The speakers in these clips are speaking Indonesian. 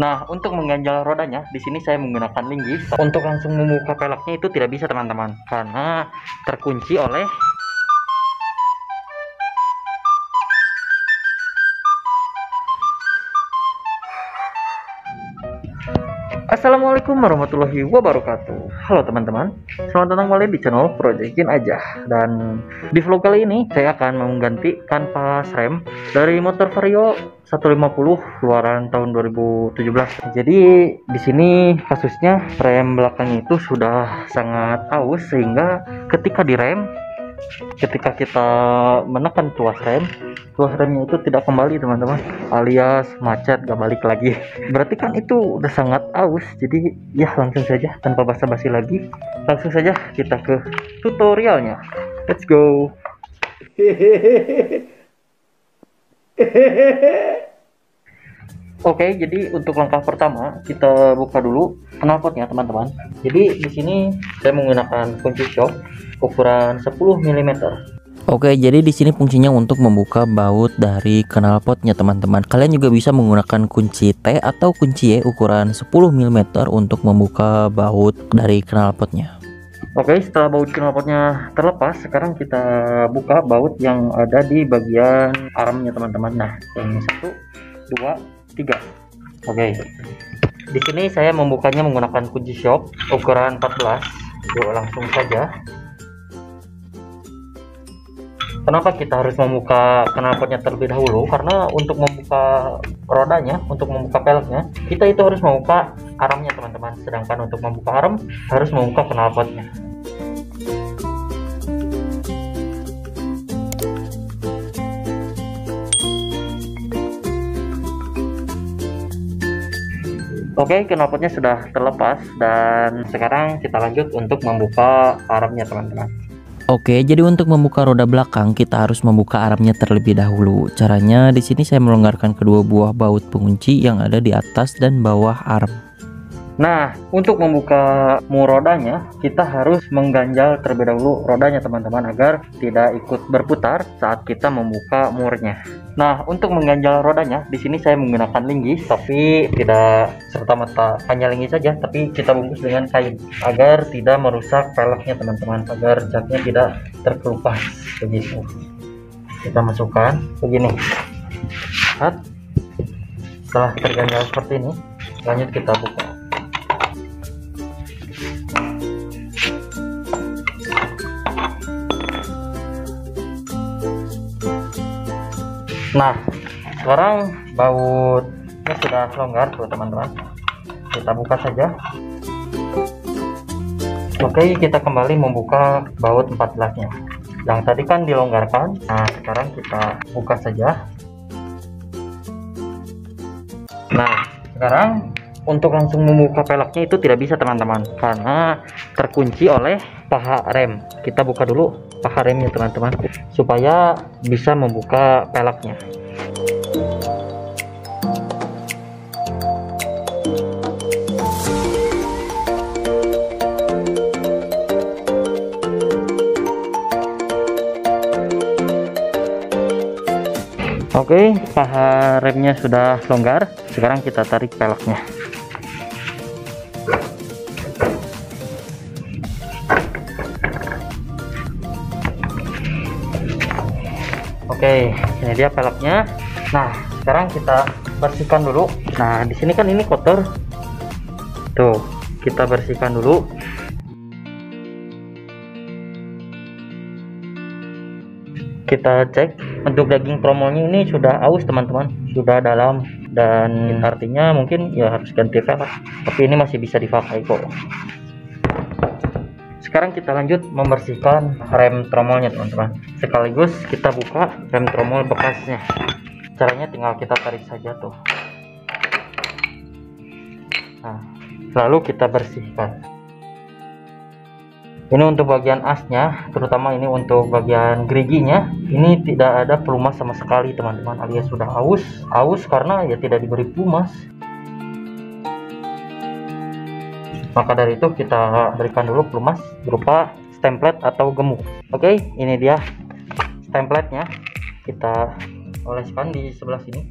Nah, untuk mengganjal rodanya, di sini saya menggunakan linggis. Untuk langsung membuka peleknya itu tidak bisa teman-teman, karena terkunci oleh Assalamualaikum warahmatullahi wabarakatuh. Halo teman-teman, selamat datang kembali di channel Projekin Aja. Dan di vlog kali ini saya akan mengganti kanvas rem dari motor Vario 150 keluaran tahun 2017. Jadi di sini kasusnya rem belakangnya itu sudah sangat aus, sehingga ketika direm, ketika kita menekan tuas remnya itu tidak kembali teman-teman, alias macet gak balik lagi. Berarti kan itu udah sangat aus. Jadi ya langsung saja tanpa basa-basi lagi, langsung saja kita ke tutorialnya. Let's go. Oke, jadi untuk langkah pertama kita buka dulu knalpotnya teman-teman. Jadi di sini saya menggunakan kunci shock ukuran 10 mm. Oke, jadi di sini fungsinya untuk membuka baut dari knalpotnya teman-teman. Kalian juga bisa menggunakan kunci T atau kunci Y ukuran 10 mm untuk membuka baut dari knalpotnya. Oke, setelah baut knalpotnya terlepas, sekarang kita buka baut yang ada di bagian armnya teman-teman. Nah, yang 1, 2, 3. Oke, di sini saya membukanya menggunakan kunci shock ukuran 14. Yuk langsung saja. Kenapa kita harus membuka knalpotnya terlebih dahulu? Karena untuk membuka rodanya, untuk membuka peleknya, kita itu harus membuka armnya teman-teman. Sedangkan untuk membuka arm harus membuka knalpotnya. Oke, knalpotnya sudah terlepas dan sekarang kita lanjut untuk membuka armnya teman-teman. Oke, jadi untuk membuka roda belakang kita harus membuka armnya terlebih dahulu. Caranya di sini saya melonggarkan kedua buah baut pengunci yang ada di atas dan bawah arm. Nah, untuk membuka mur rodanya, kita harus mengganjal terlebih dahulu rodanya teman-teman, agar tidak ikut berputar saat kita membuka murnya. Nah, untuk mengganjal rodanya, di sini saya menggunakan linggis, tapi tidak serta-merta hanya linggis saja, tapi kita bungkus dengan kain agar tidak merusak peleknya teman-teman, agar catnya tidak terkelupas. Begitu. Kita masukkan begini. Setelah terganjal seperti ini, lanjut kita buka. Nah, sekarang bautnya sudah longgar tuh teman-teman. Kita buka saja. Oke, kita kembali membuka baut 14-nya. Yang tadi kan dilonggarkan. Nah, sekarang kita buka saja. Nah, sekarang untuk langsung membuka peleknya itu tidak bisa teman-teman, karena terkunci oleh paha rem. Kita buka dulu paha remnya teman-teman, supaya bisa membuka peleknya. Oke, paha remnya sudah longgar. Sekarang kita tarik peleknya. Oke, ini dia peleknya. Nah, sekarang kita bersihkan dulu. Nah, di sini kan ini kotor. Tuh, kita bersihkan dulu. Kita cek untuk daging tromolnya ini sudah aus teman-teman, sudah dalam, dan artinya mungkin ya harus ganti velg, tapi ini masih bisa dipakai kok. Sekarang kita lanjut membersihkan rem tromolnya teman-teman, sekaligus kita buka rem tromol bekasnya. Caranya tinggal kita tarik saja tuh. Nah, lalu kita bersihkan. Ini untuk bagian asnya, terutama ini untuk bagian geriginya, ini tidak ada pelumas sama sekali teman-teman, alias sudah aus karena ya tidak diberi pelumas. Maka dari itu kita berikan dulu pelumas berupa stemplet atau gemuk. Oke, ini dia stempletnya. Kita oleskan di sebelah sini.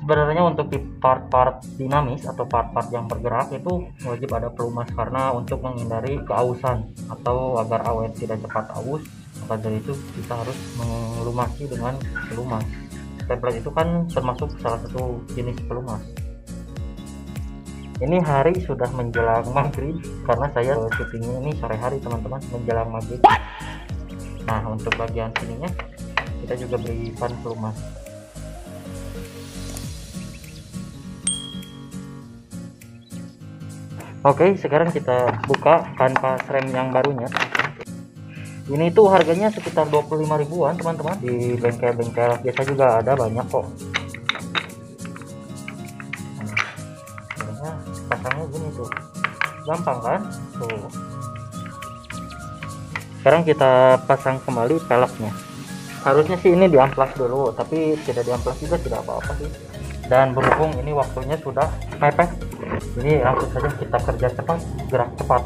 Sebenarnya untuk di part-part dinamis atau part-part yang bergerak itu wajib ada pelumas, karena untuk menghindari keausan atau agar awet tidak cepat aus, maka dari itu kita harus melumasi dengan pelumas. Stapler itu kan termasuk salah satu jenis pelumas. Ini hari sudah menjelang maghrib karena saya syutingnya ini sore hari teman-teman, menjelang maghrib. Nah, untuk bagian sininya kita juga berikan pelumas. Oke, sekarang kita buka kanvas rem yang barunya. Ini tuh harganya sekitar 25 ribuan teman-teman, di bengkel-bengkel biasa juga ada banyak kok. Nah, pasangnya gini tuh, gampang kan tuh. Sekarang kita pasang kembali peleknya. Harusnya sih ini diamplas dulu, tapi tidak diamplas juga tidak apa-apa sih. Dan berhubung ini waktunya sudah mepet, ini langsung saja kita kerja cepat, gerak cepat.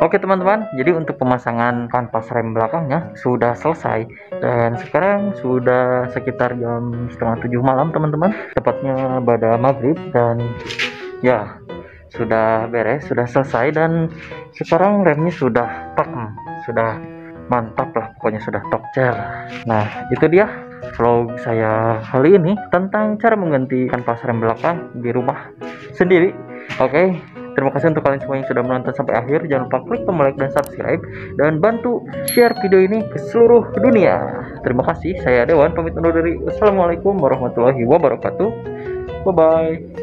Oke teman-teman, jadi untuk pemasangan kanvas rem belakangnya sudah selesai, dan sekarang sudah sekitar jam setengah 7 malam teman-teman, tepatnya pada maghrib, dan ya sudah beres, sudah selesai, dan sekarang remnya sudah pakem, sudah mantap lah, pokoknya sudah top chair. Nah, itu dia vlog saya kali ini tentang cara mengganti kanvas rem belakang di rumah sendiri. Oke, terima kasih untuk kalian semua yang sudah menonton sampai akhir. Jangan lupa klik tombol like dan subscribe, dan bantu share video ini ke seluruh dunia. Terima kasih, saya Dewan pamit undur diri. Wassalamualaikum warahmatullahi wabarakatuh. Bye bye.